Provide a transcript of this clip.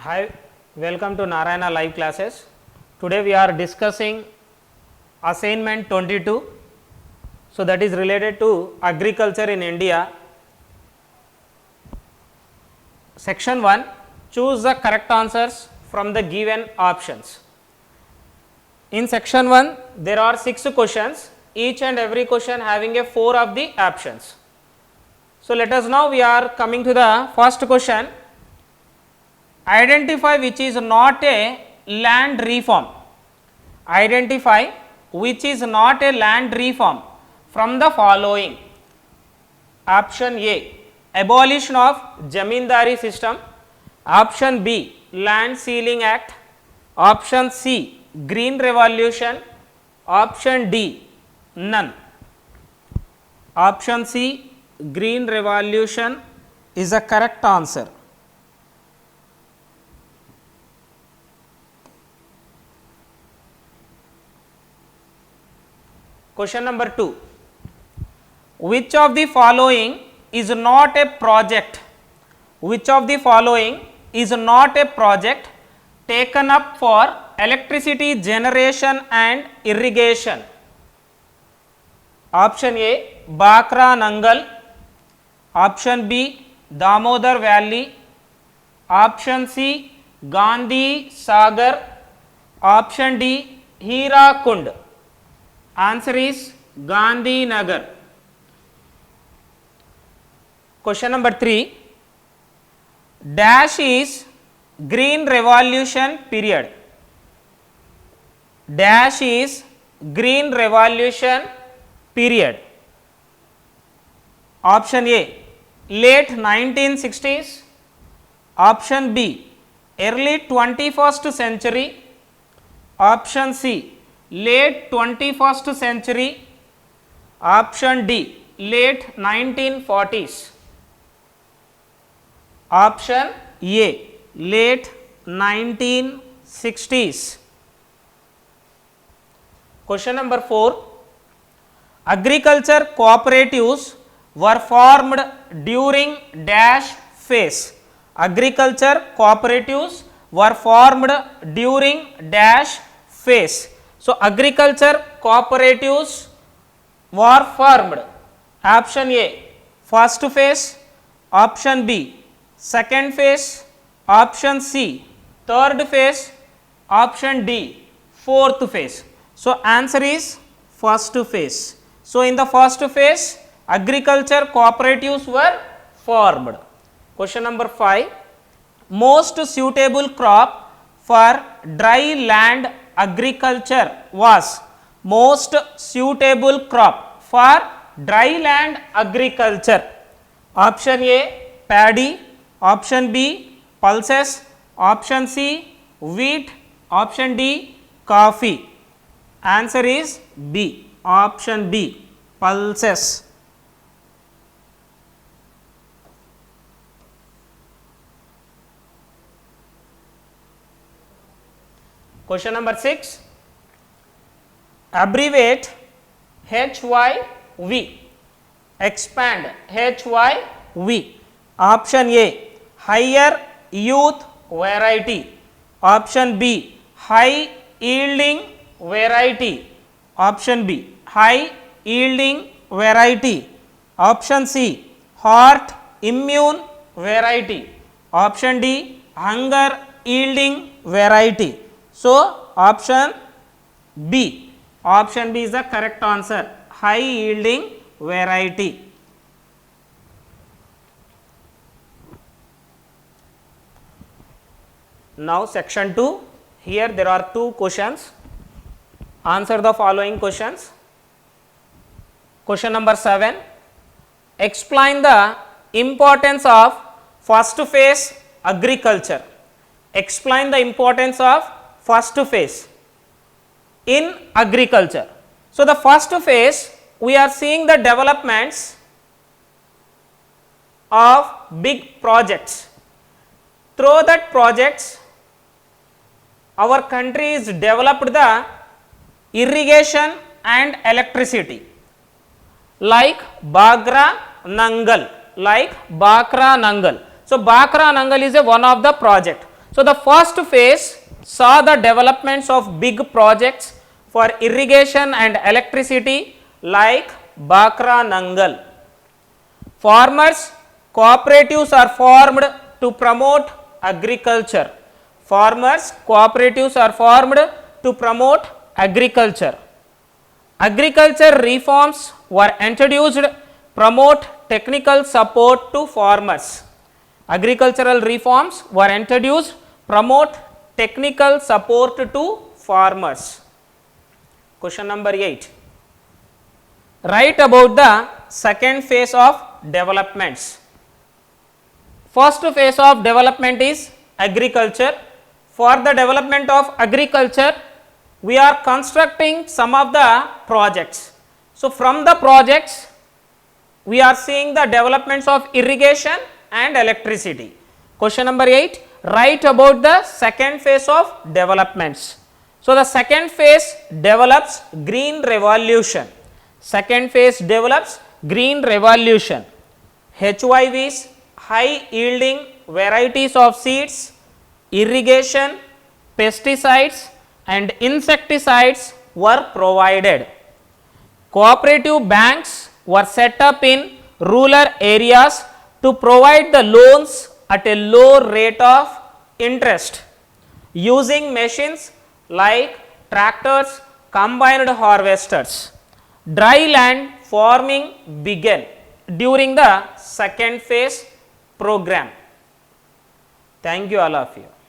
Hi, welcome to Narayana live classes. Today we are discussing assignment 22. So, that is related to agriculture in India. Section 1, choose the correct answers from the given options. In section 1, there are 6 questions, each and every question having a 4 of the options. So, let us now we are coming to the first question. Identify which is not a land reform. Identify which is not a land reform from the following. Option A, abolition of Zamindari system. Option B, Land Ceiling Act. Option C, Green Revolution. Option D, none. Option C, Green Revolution is the correct answer. Question number 2. Which of the following is not a project? Which of the following is not a project taken up for electricity generation and irrigation? Option A, Bakra Nangal. Option B, Damodar Valley. Option C, Gandhi Sagar. Option D, Hirakund. Answer is Gandhi Nagar. Question number 3. Dash is Green Revolution period. Dash is Green Revolution period. Option A, late 1960s. Option B, early 21st century. Option C, late 21st century. Option D, late 1940s. Option A, late 1960s. Question number 4. Agriculture cooperatives were formed during dash phase. Agriculture cooperatives were formed during dash phase. So, agriculture cooperatives were formed. Option A, first phase. Option B, second phase. Option C, third phase. Option D, fourth phase. So, answer is first phase. So, in the first phase, agriculture cooperatives were formed. Question number 5. Most suitable crop for dry land agriculture was. Most suitable crop for dry land agriculture. Option A, paddy. Option B, pulses. Option C, wheat. Option D, coffee. Answer is B. Option B, pulses. Question number 6. Abbreviate HYV. Expand HYV. Option A, higher youth variety. Option B, high yielding variety. Option B, high yielding variety. Option C, heart immune variety. Option D, hunger yielding variety. So, option B. Option B is the correct answer, high yielding variety. Now, section 2. Here there are 2 questions. Answer the following questions. Question number 7. Explain the importance of first phase agriculture. Explain the importance of first phase in agriculture. So, the first phase we are seeing the developments of big projects. Through that projects, our country is developed the irrigation and electricity like Bakra Nangal. So, Bakra Nangal is a one of the project. So, the first phase saw the developments of big projects for irrigation and electricity like Bakra Nangal. Farmers cooperatives are formed to promote agriculture. Farmers cooperatives are formed to promote agriculture. Agriculture reforms were introduced promote technical support to farmers. Agricultural reforms were introduced promote technical support to farmers. Question number 8. Write about the second phase of developments. First phase of development is agriculture. For the development of agriculture, we are constructing some of the projects. So, from the projects, we are seeing the developments of irrigation and electricity. Question number 8, write about the second phase of developments. So, the second phase develops green revolution. Second phase develops green revolution. HYVs, high yielding varieties of seeds, irrigation, pesticides and insecticides were provided. Cooperative banks were set up in rural areas to provide the loans at a low rate of interest. Using machines like tractors, combined harvesters. Dry land farming began during the second phase program. Thank you all of you.